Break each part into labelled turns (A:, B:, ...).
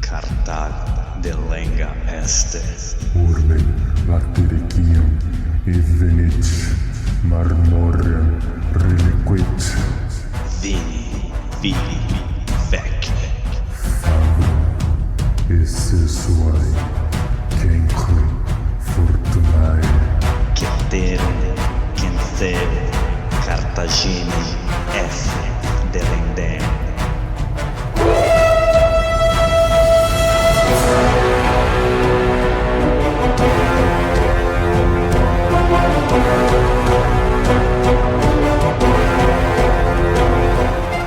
A: Cartago delenga este.
B: Urbe latericium evenit marmorem reliquit.
A: Vini, vili, vec.
B: Fabro esse suae cenque fortunae.
A: Ceterum, cenceu, Cartaginem, F. delendem.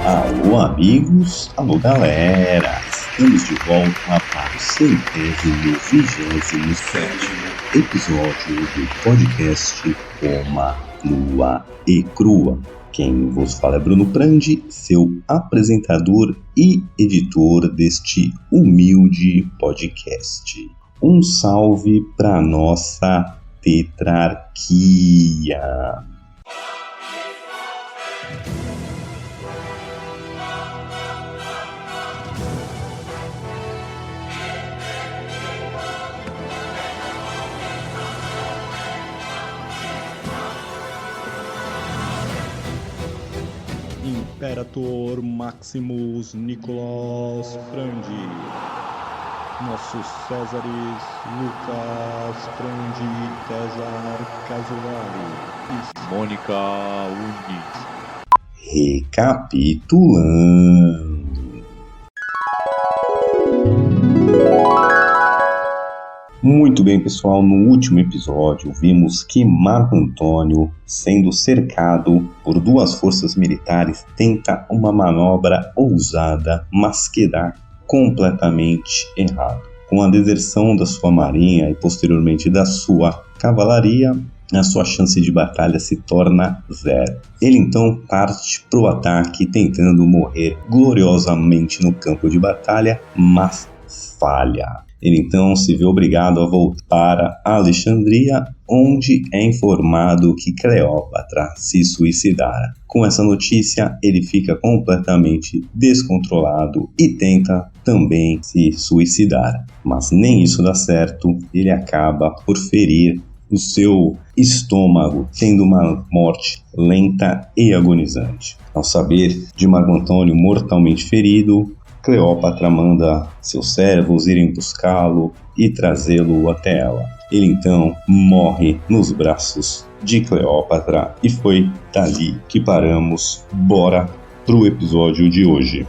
A: Alô amigos, alô galera, estamos de volta para o 127º episódio do podcast Roma, Nua e Crua. Quem vos fala é Bruno Prandi, seu apresentador e editor deste humilde podcast. Um salve para nossa tetrarquia.
C: Imperator Maximus Nicolas Frandi, nossos Césares Lucas Frandi, César Casolari e Mônica Unis.
A: Recapitulando. Muito bem, pessoal, no último episódio vimos que Marco Antônio, sendo cercado por duas forças militares, tenta uma manobra ousada, mas que dá completamente errado. Com a deserção da sua marinha e posteriormente da sua cavalaria, a sua chance de batalha se torna zero. Ele então parte para o ataque tentando morrer gloriosamente no campo de batalha, mas falha. Ele então se vê obrigado a voltar para Alexandria, onde é informado que Cleópatra se suicidara. Com essa notícia, ele fica completamente descontrolado e tenta também se suicidar. Mas nem isso dá certo, ele acaba por ferir o seu estômago, tendo uma morte lenta e agonizante. Ao saber de Marco Antônio mortalmente ferido, Cleópatra manda seus servos irem buscá-lo e trazê-lo até ela. Ele então morre nos braços de Cleópatra e foi dali que paramos. Bora pro episódio de hoje.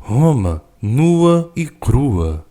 B: Roma, nua e crua.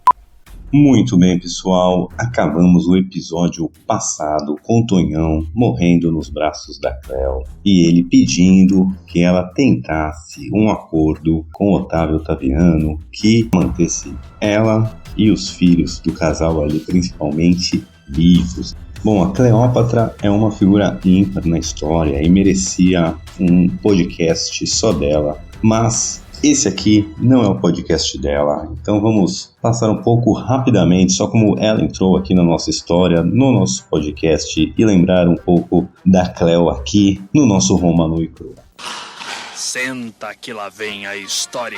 A: Muito bem, pessoal, acabamos o episódio passado com Tonhão morrendo nos braços da Cleo e ele pedindo que ela tentasse um acordo com Otávio Otaviano que mantesse ela e os filhos do casal ali, principalmente, vivos. Bom, a Cleópatra é uma figura ímpar na história e merecia um podcast só dela, mas esse aqui não é o podcast dela, então vamos passar um pouco rapidamente, só como ela entrou aqui na nossa história, no nosso podcast, e lembrar um pouco da Cleo aqui no nosso Roma, Nua e Crua.
D: Senta que lá vem a história.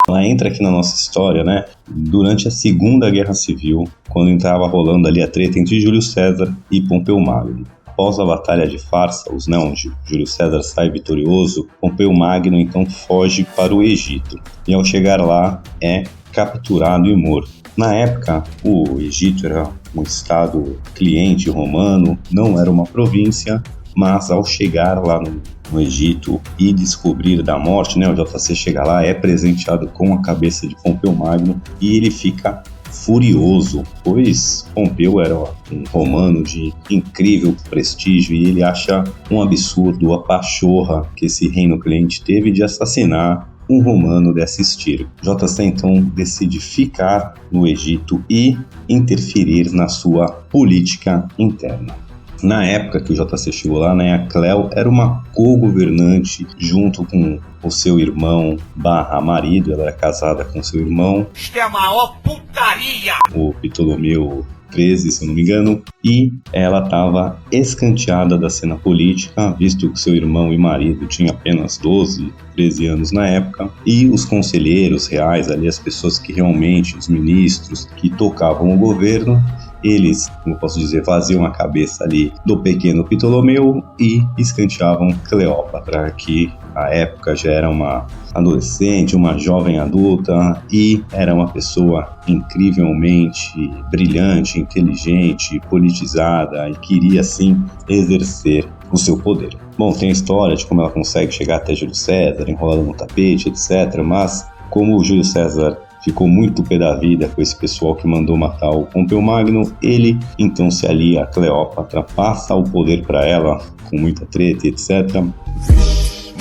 A: Ela entra aqui na nossa história, né, durante a Segunda Guerra Civil, quando estava rolando ali a treta entre Júlio César e Pompeu Magno. Após a Batalha de Pharsalos, onde Júlio César sai vitorioso, Pompeu Magno então foge para o Egito e ao chegar lá é capturado e morto. Na época, o Egito era um estado cliente romano, não era uma província, mas ao chegar lá no Egito e descobrir da morte, né, o JC chega lá, é presenteado com a cabeça de Pompeu Magno e ele fica furioso, pois Pompeu era um romano de incrível prestígio e ele acha um absurdo a pachorra que esse reino cliente teve de assassinar um romano dessa estirpe. JC então decide ficar no Egito e interferir na sua política interna. Na época que o JC chegou lá, né, a Cleo era uma co-governante junto com o seu irmão barra marido, ela era casada com seu irmão.
D: Isto é a maior putaria!
A: O Ptolomeu 13, se eu não me engano, e ela estava escanteada da cena política, visto que seu irmão e marido tinham apenas 12, 13 anos na época, e os conselheiros reais ali, as pessoas que realmente, os ministros que tocavam o governo, eles, como posso dizer, faziam a cabeça ali do pequeno Ptolomeu e escanteavam Cleópatra, que à época já era uma adolescente, uma jovem adulta e era uma pessoa incrivelmente brilhante, inteligente, politizada e queria sim exercer o seu poder. Bom, tem a história de como ela consegue chegar até Júlio César, enrolada no tapete, etc. Mas como o Júlio César ficou muito pé da vida com esse pessoal que mandou matar o Pompeu Magno, ele então se alia a Cleópatra, passa o poder para ela com muita treta, etc.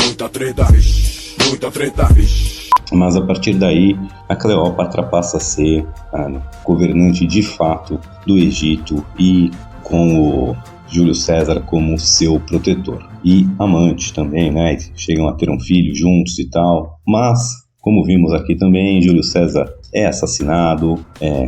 E: Muita treta.
A: Mas a partir daí, a Cleópatra passa a ser a governante de fato do Egito e com o Júlio César como seu protetor. E amante também, né? Chegam a ter um filho juntos e tal, mas como vimos aqui também, Júlio César é assassinado,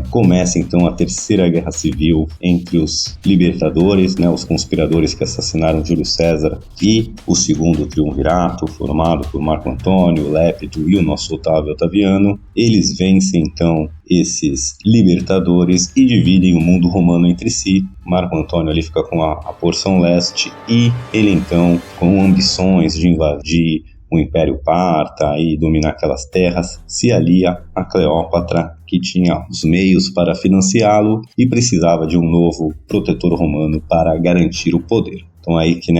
A: começa então a Terceira Guerra Civil entre os libertadores, né, os conspiradores que assassinaram Júlio César, e o Segundo Triunvirato, formado por Marco Antônio, Lépido e o nosso Otávio Otaviano. Eles vencem então esses libertadores e dividem o mundo romano entre si. Marco Antônio ali fica com a porção leste e ele então, com ambições de invadir o Império Parta e dominar aquelas terras, se alia a Cleópatra, que tinha os meios para financiá-lo e precisava de um novo protetor romano para garantir o poder. Então aí que,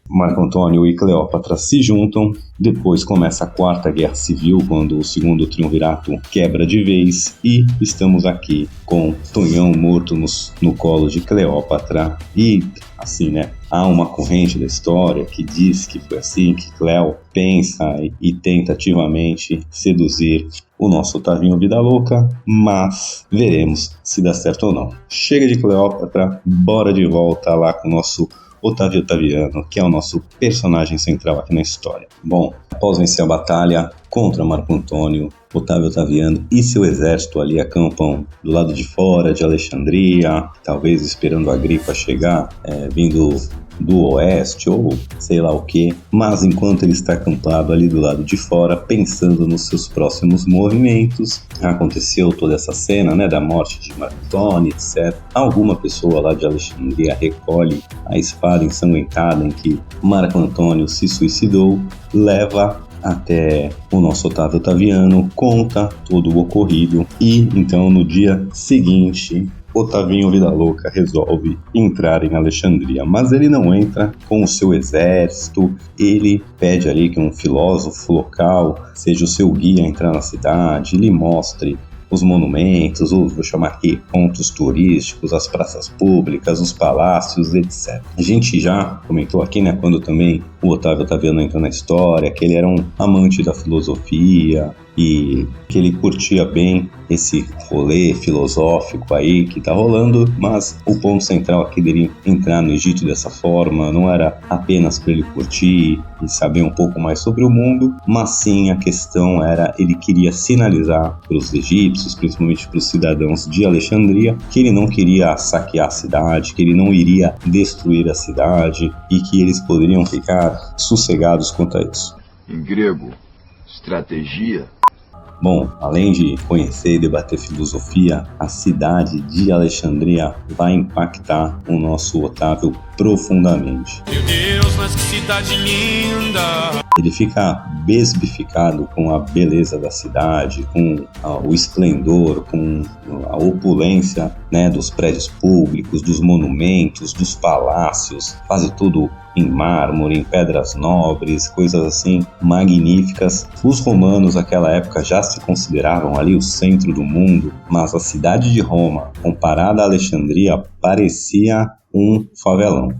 A: Marco Antônio e Cleópatra se juntam. Depois começa a Quarta Guerra Civil, quando o Segundo Triunvirato quebra de vez, e estamos aqui com Tonhão morto no colo de Cleópatra. E assim, há uma corrente da história que diz que foi assim que Cleo pensa e tenta ativamente seduzir o nosso Otavinho Vida Louca, mas veremos se dá certo ou não. Chega de Cleópatra, bora de volta lá com o nosso Otávio Otaviano, que é o nosso personagem central aqui na história. Bom, após vencer a batalha contra Marco Antônio, Otávio Otaviano e seu exército ali acampam do lado de fora de Alexandria, talvez esperando a Agripa chegar, vindo do oeste ou sei lá o que, mas enquanto ele está acampado ali do lado de fora, pensando nos seus próximos movimentos, aconteceu toda essa cena, da morte de Marco Antônio, etc. Alguma pessoa lá de Alexandria recolhe a espada ensanguentada em que Marco Antônio se suicidou, leva até o nosso Otávio Otaviano, conta todo o ocorrido e então no dia seguinte Otavinho Vida Louca resolve entrar em Alexandria, mas ele não entra com o seu exército, ele pede ali que um filósofo local seja o seu guia a entrar na cidade, lhe mostre os monumentos, vou chamar aqui pontos turísticos, as praças públicas, os palácios, etc. A gente já comentou aqui, quando também o Otávio Otaviano entrou na história, que ele era um amante da filosofia e que ele curtia bem esse rolê filosófico aí que tá rolando, mas o ponto central aqui dele entrar no Egito dessa forma não era apenas para ele curtir e saber um pouco mais sobre o mundo, mas sim a questão era, ele queria sinalizar para os egípcios, principalmente para os cidadãos de Alexandria, que ele não queria saquear a cidade, que ele não iria destruir a cidade e que eles poderiam ficar sossegados quanto a isso.
E: Em grego, estratégia.
A: Bom, além de conhecer e debater filosofia, a cidade de Alexandria vai impactar o nosso Otávio profundamente.
F: Meu Deus, mas que cidade linda!
A: Ele fica besbificado com a beleza da cidade, com o esplendor, com a opulência, dos prédios públicos, dos monumentos, dos palácios, quase tudo em mármore, em pedras nobres, coisas assim magníficas. Os romanos naquela época já se consideravam ali o centro do mundo, mas a cidade de Roma, comparada a Alexandria, parecia um favelão,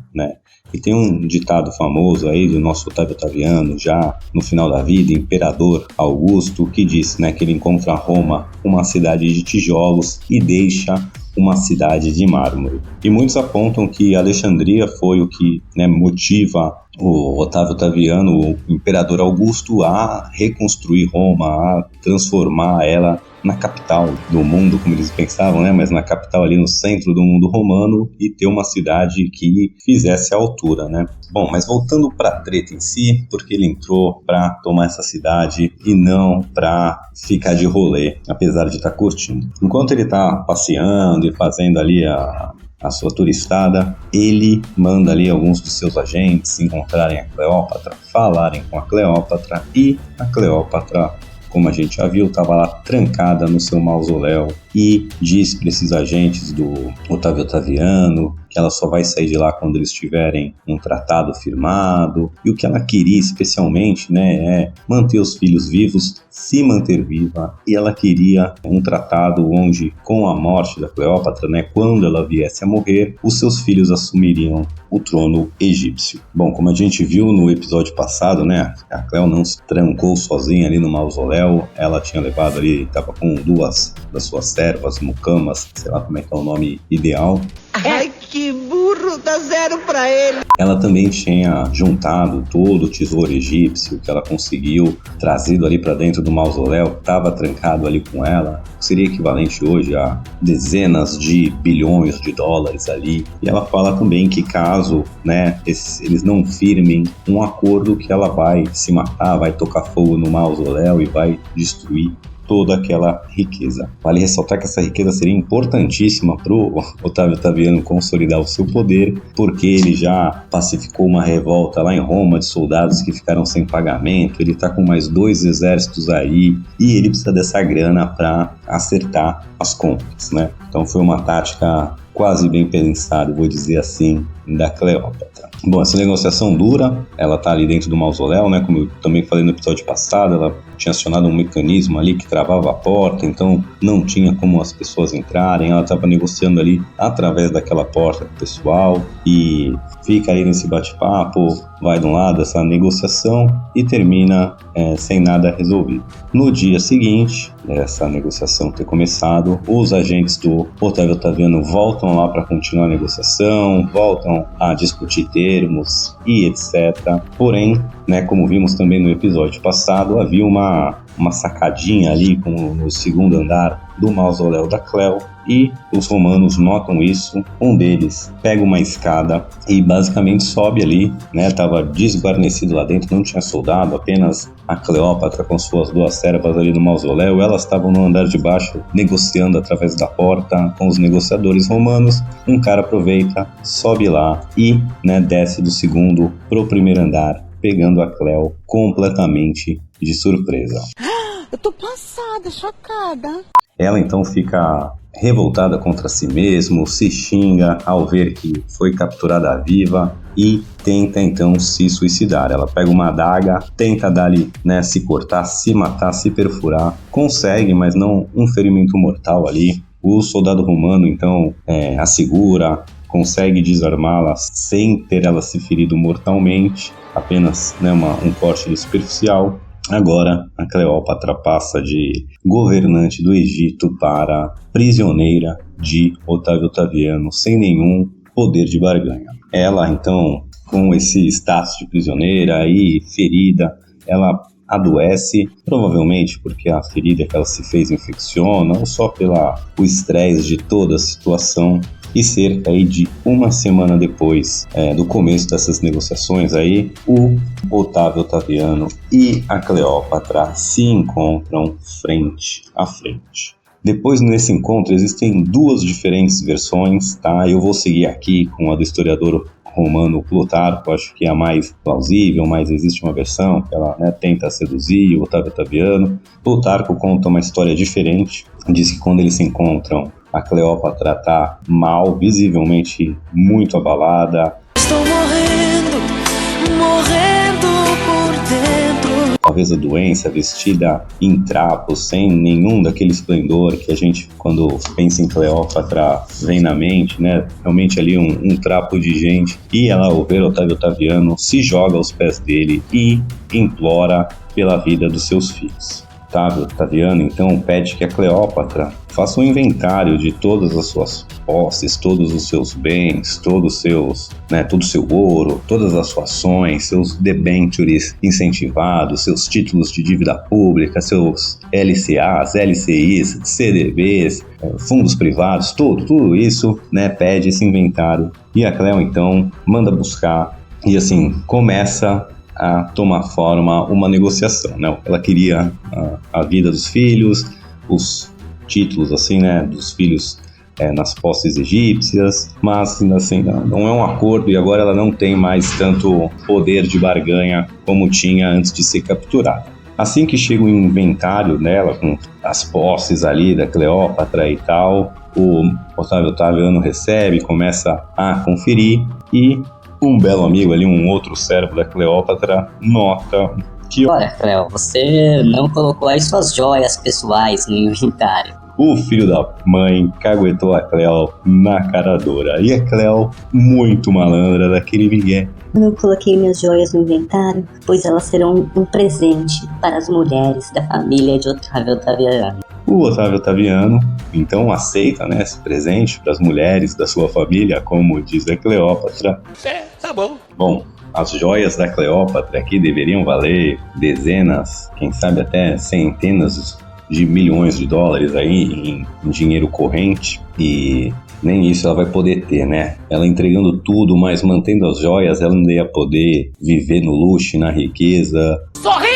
A: E tem um ditado famoso aí do nosso Otávio Otaviano, já no final da vida, Imperador Augusto, que diz, que ele encontra Roma uma cidade de tijolos e deixa uma cidade de mármore. E muitos apontam que Alexandria foi o que motiva o Otávio Otaviano, o Imperador Augusto, a reconstruir Roma, a transformar ela na capital do mundo, como eles pensavam, né? Mas na capital ali no centro do mundo romano e ter uma cidade que fizesse a altura, né? Bom, mas voltando para a treta em si, porque ele entrou para tomar essa cidade e não para ficar de rolê, apesar de estar curtindo. Enquanto ele está passeando e fazendo ali a sua turistada, ele manda ali alguns dos seus agentes encontrarem a Cleópatra, falarem com a Cleópatra, e a Cleópatra, como a gente já viu, estava lá trancada no seu mausoléu e diz para esses agentes do Otávio Otaviano que ela só vai sair de lá quando eles tiverem um tratado firmado, e o que ela queria especialmente, né, é manter os filhos vivos, se manter viva, e ela queria um tratado onde, com a morte da Cleópatra, né, quando ela viesse a morrer, os seus filhos assumiriam o trono egípcio. Bom, como a gente viu no episódio passado, né, a Cleo não se trancou sozinha ali no mausoléu, ela tinha levado ali, estava com 2 das suas servas, mucamas, sei lá como é que é o nome ideal.
G: Ai, que burro, dá 0 pra ele.
A: Ela também tinha juntado todo o tesouro egípcio que ela conseguiu, trazido ali para dentro do mausoléu, estava trancado ali com ela, seria equivalente hoje a dezenas de bilhões de dólares ali. E ela fala também que caso, né, eles não firmem um acordo, que ela vai se matar, vai tocar fogo no mausoléu e vai destruir toda aquela riqueza. Vale ressaltar que essa riqueza seria importantíssima para o Otávio Otaviano consolidar o seu poder, porque ele já pacificou uma revolta lá em Roma de soldados que ficaram sem pagamento, ele está com mais 2 exércitos aí, e ele precisa dessa grana para acertar as contas, né? Então foi uma tática quase bem pensada, vou dizer assim, da Cleópatra. Bom, essa negociação dura, ela tá ali dentro do mausoléu, né? Como eu também falei no episódio passado, ela tinha acionado um mecanismo ali que travava a porta, então não tinha como as pessoas entrarem, ela estava negociando ali através daquela porta com o pessoal, e fica aí nesse bate-papo, vai de um lado essa negociação e termina sem nada resolvido. No dia seguinte, essa negociação ter começado, os agentes do Otávio Otaviano voltam lá para continuar a negociação, voltam a discutir termos e etc. Porém, né, como vimos também no episódio passado, havia uma sacadinha ali no segundo andar do mausoléu da Cleo, e os romanos notam isso. Um deles pega uma escada e basicamente sobe ali, né? Estava desguarnecido lá dentro, não tinha soldado, apenas a Cleópatra com suas 2 servas ali no mausoléu. Elas estavam no andar de baixo negociando através da porta com os negociadores romanos. Um cara aproveita, sobe lá e, né, desce do segundo pro primeiro andar, pegando a Cleo completamente de surpresa.
G: Eu tô passada, chocada.
A: Ela então fica revoltada contra si mesma, se xinga ao ver que foi capturada viva e tenta então se suicidar. Ela pega uma adaga, tenta dali, né, se cortar, se matar, se perfurar, consegue, mas não um ferimento mortal ali. O soldado romano então a segura, consegue desarmá-la sem ter ela se ferido mortalmente, apenas, né, um corte superficial. Agora, a Cleópatra passa de governante do Egito para prisioneira de Otávio Otaviano, sem nenhum poder de barganha. Ela, então, com esse status de prisioneira e ferida, ela adoece, provavelmente porque a ferida que ela se fez infecciona, ou só pelo estresse de toda a situação. E cerca aí de 1 semana depois do começo dessas negociações aí, o Otávio Otaviano e a Cleópatra se encontram frente a frente. Depois, nesse encontro, existem 2 diferentes versões, tá? Eu vou seguir aqui com a do historiador romano Plutarco, acho que é a mais plausível, mas existe uma versão que ela, né, tenta seduzir o Otávio Otaviano. Plutarco conta uma história diferente, diz que quando eles se encontram, a Cleópatra está mal, visivelmente muito abalada.
G: Estou morrendo por dentro.
A: Talvez a doença, vestida em trapos, sem nenhum daquele esplendor que a gente, quando pensa em Cleópatra, vem na mente, né? Realmente ali um trapo de gente. E ela, ao ver Otávio Otaviano, se joga aos pés dele e implora pela vida dos seus filhos. Otávio Otaviano então pede que a Cleópatra faça um inventário de todas as suas posses, todos os seus bens, todo o seu ouro, todas as suas ações, seus debentures incentivados, seus títulos de dívida pública, seus LCAs, LCIs, CDBs, fundos privados, tudo isso, né, pede esse inventário. E a Cleo então manda buscar e assim começa a tomar forma uma negociação, né? Ela queria a vida dos filhos, os títulos assim, né, dos filhos nas posses egípcias, mas assim, não é um acordo e agora ela não tem mais tanto poder de barganha como tinha antes de ser capturada. Assim que chega o inventário dela, com as posses ali da Cleópatra e tal, o Otávio Otaviano recebe, começa a conferir e um belo amigo ali, um outro servo da Cleópatra, nota que...
H: Olha, Cleo, você não colocou as suas joias pessoais no inventário.
A: O filho da mãe caguetou a Cleo na cara dura. E a Cleo, muito malandra, daquele migué.
I: Eu não coloquei minhas joias no inventário, pois elas serão um presente para as mulheres da família de Otávio Otaviano.
A: O Otávio Otaviano, então, aceita, né, esse presente para as mulheres da sua família, como diz a Cleópatra.
D: Tá bom.
A: Bom, as joias da Cleópatra aqui deveriam valer dezenas, quem sabe até centenas de milhões de dólares aí em dinheiro corrente, e nem isso ela vai poder ter, né? Ela entregando tudo, mas mantendo as joias, ela não ia poder viver no luxo e na riqueza.
F: Sou rica!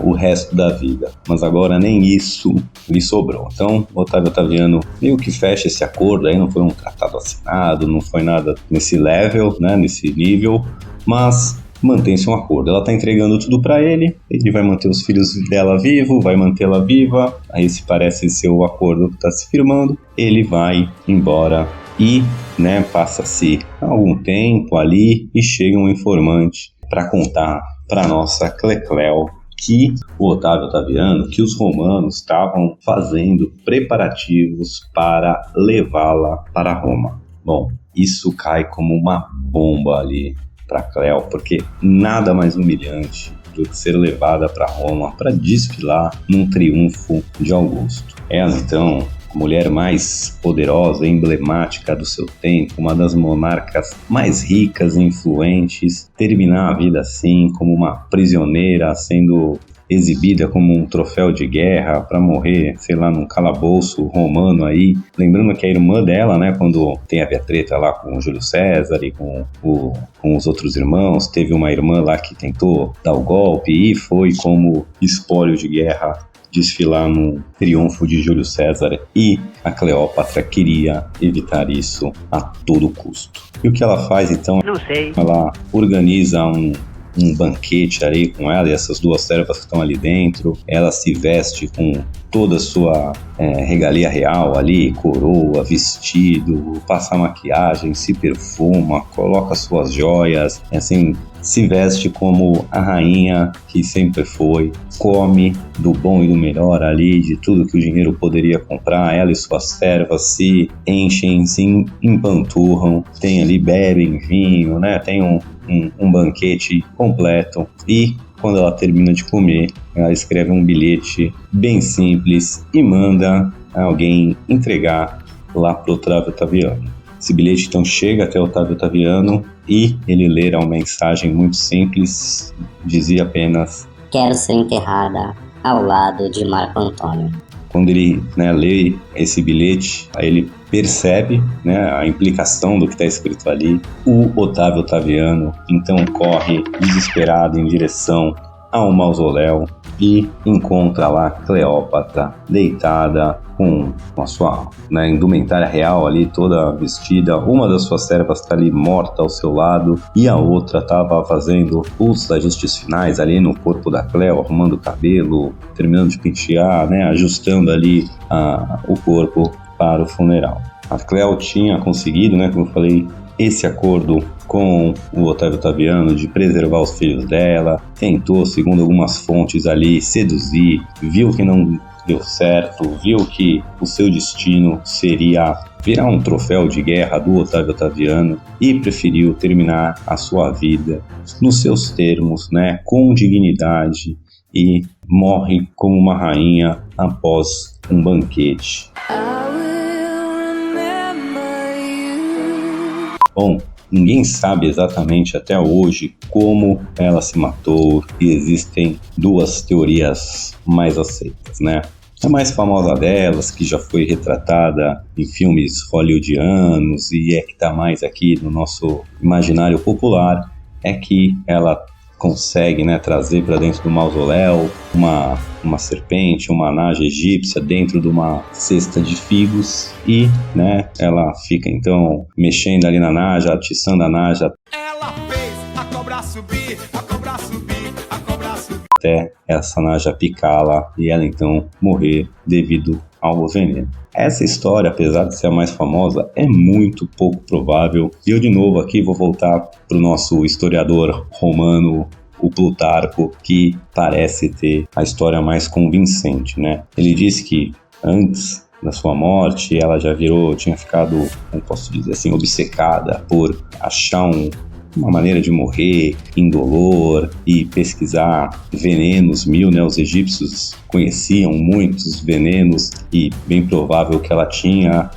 A: O resto da vida. Mas agora nem isso lhe sobrou. Então, Otávio Otaviano meio que fecha esse acordo aí, não foi um tratado assinado, não foi nada nesse level, né, nesse nível, mas mantém-se um acordo. Ela tá entregando tudo para ele vai manter os filhos dela vivos, vai mantê-la viva, aí se parece ser o acordo que tá se firmando, ele vai embora e, né, passa-se algum tempo ali e chega um informante para contar para nossa Clecleo que o Otávio Otaviano, que os romanos estavam fazendo preparativos para levá-la para Roma. Bom, isso cai como uma bomba ali para Cleo, porque nada mais humilhante do que ser levada para Roma para desfilar num triunfo de Augusto. Ela, então, a mulher mais poderosa e emblemática do seu tempo, uma das monarcas mais ricas e influentes, terminar a vida assim, como uma prisioneira, sendo exibida como um troféu de guerra para morrer, sei lá, num calabouço romano aí. Lembrando que a irmã dela, né, quando tem a treta lá com o Júlio César e com os outros irmãos, teve uma irmã lá que tentou dar o golpe e foi como espólio de guerra desfilar no triunfo de Júlio César, e a Cleópatra queria evitar isso a todo custo. E o que ela faz então?
H: Não sei.
A: Ela organiza um banquete ali com ela e essas duas servas que estão ali dentro. Ela se veste com toda a sua regalia real ali, coroa, vestido, passa maquiagem, se perfuma, coloca suas joias, assim, se veste como a rainha que sempre foi, come do bom e do melhor ali, de tudo que o dinheiro poderia comprar. Ela e suas servas se enchem, se empanturram, tem ali, bebem vinho, né? Tem um banquete completo, e quando ela termina de comer, ela escreve um bilhete bem simples e manda alguém entregar lá para o Otávio Otaviano. Esse bilhete então chega até o Otávio Otaviano e ele lê uma mensagem muito simples, dizia apenas:
H: quero ser enterrada ao lado de Marco Antônio.
A: Quando ele, né, lê esse bilhete, aí ele percebe, né, a implicação do que está escrito ali. O Otávio Otaviano então corre desesperado em direção ao mausoléu e encontra lá Cleópatra deitada com a sua, né, indumentária real ali toda vestida. Uma das suas servas está ali morta ao seu lado e a outra estava fazendo os ajustes finais ali no corpo da Cleo, arrumando o cabelo, terminando de pentear, né, ajustando ali o corpo para o funeral. A Cleo tinha conseguido, né, como eu falei, esse acordo com o Otávio Otaviano de preservar os filhos dela, tentou, segundo algumas fontes ali, seduzir, viu que não deu certo, viu que o seu destino seria virar um troféu de guerra do Otávio Otaviano e preferiu terminar a sua vida nos seus termos, né, com dignidade e morre como uma rainha após um banquete. Bom, ninguém sabe exatamente até hoje como ela se matou e existem duas teorias mais aceitas, né? A mais famosa delas, que já foi retratada em filmes hollywoodianos e é que está mais aqui no nosso imaginário popular, é que ela consegue, né, trazer para dentro do mausoléu uma serpente, uma naja egípcia dentro de uma cesta de figos e, né, ela fica então mexendo ali na naja, atiçando a naja.
F: Ela fez a cobra subir, a cobra subir, a cobra subir.
A: Até essa naja picá-la e ela então morrer devido ao veneno. Essa história, apesar de ser a mais famosa, é muito pouco provável. E eu de novo aqui vou voltar para o nosso historiador romano, o Plutarco, que parece ter a história mais convincente, né? Ele disse que antes da sua morte ela já tinha ficado, como posso dizer assim, obcecada por achar uma maneira de morrer indolor e pesquisar venenos mil, né? Os egípcios conheciam muitos venenos e bem provável que ela tinha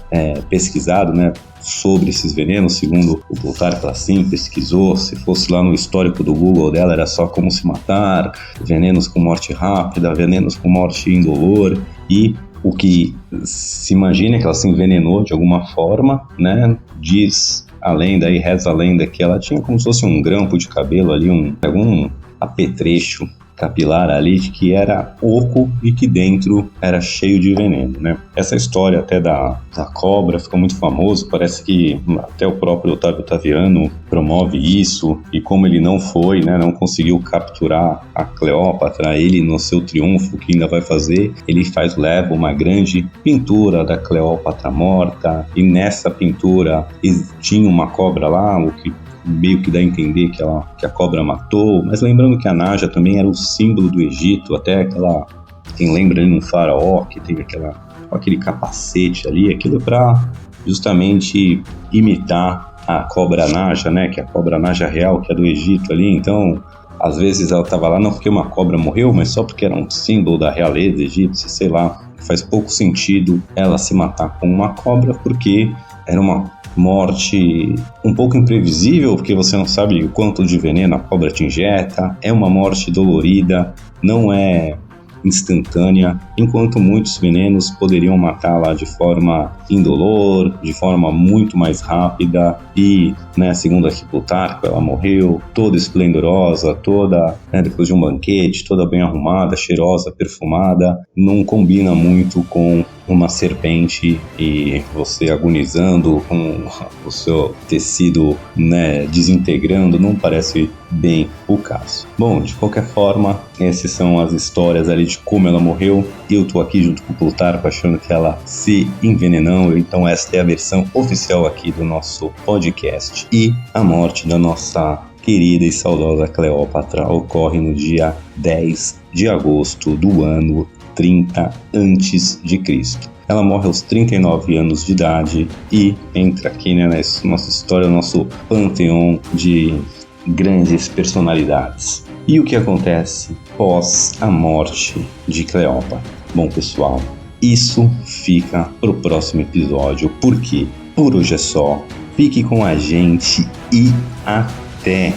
A: pesquisado, né, sobre esses venenos, segundo o Plutarco, ela sim pesquisou. Se fosse lá no histórico do Google dela, era só como se matar, venenos com morte rápida, venenos com morte indolor, e o que se imagina é que ela se envenenou de alguma forma, né? Diz a lenda e reza a lenda que ela tinha como se fosse um grampo de cabelo ali, algum apetrecho capilar ali que era oco e que dentro era cheio de veneno, né? Essa história até da cobra ficou muito famoso, parece que até o próprio Otávio Otaviano promove isso, e como ele não foi, né, não conseguiu capturar a Cleópatra, ele no seu triunfo que ainda vai fazer, ele leva uma grande pintura da Cleópatra morta, e nessa pintura tinha uma cobra lá, o que meio que dá a entender que a cobra matou, mas lembrando que a naja também era o símbolo do Egito, até quem lembra ali no faraó, que teve aquele capacete ali, aquilo para justamente imitar a cobra naja, né, que é a cobra naja real, que é do Egito ali. Então, às vezes ela estava lá não porque uma cobra morreu, mas só porque era um símbolo da realeza egípcia, sei lá. Faz pouco sentido ela se matar com uma cobra, porque era uma morte um pouco imprevisível, porque você não sabe o quanto de veneno a cobra te injeta, é uma morte dolorida, não é instantânea, enquanto muitos venenos poderiam matá-la de forma indolor, de forma muito mais rápida, e, né, segundo aqui Plutarco, ela morreu toda esplendorosa, toda, né, depois de um banquete, toda bem arrumada, cheirosa, perfumada. Não combina muito com uma serpente e você agonizando com o seu tecido, né, desintegrando, não parece bem o caso. Bom, de qualquer forma, essas são as histórias ali de como ela morreu. Eu tô aqui junto com o Plutarco achando que ela se envenenou, então esta é a versão oficial aqui do nosso podcast. E a morte da nossa querida e saudosa Cleópatra ocorre no dia 10 de agosto do ano 30 a.C. Ela morre aos 39 anos de idade e entra aqui, né, na nossa história, nosso panteão de grandes personalidades. E o que acontece pós a morte de Cleópatra? Bom, pessoal, isso fica pro próximo episódio, porque por hoje é só. Fique com a gente e até!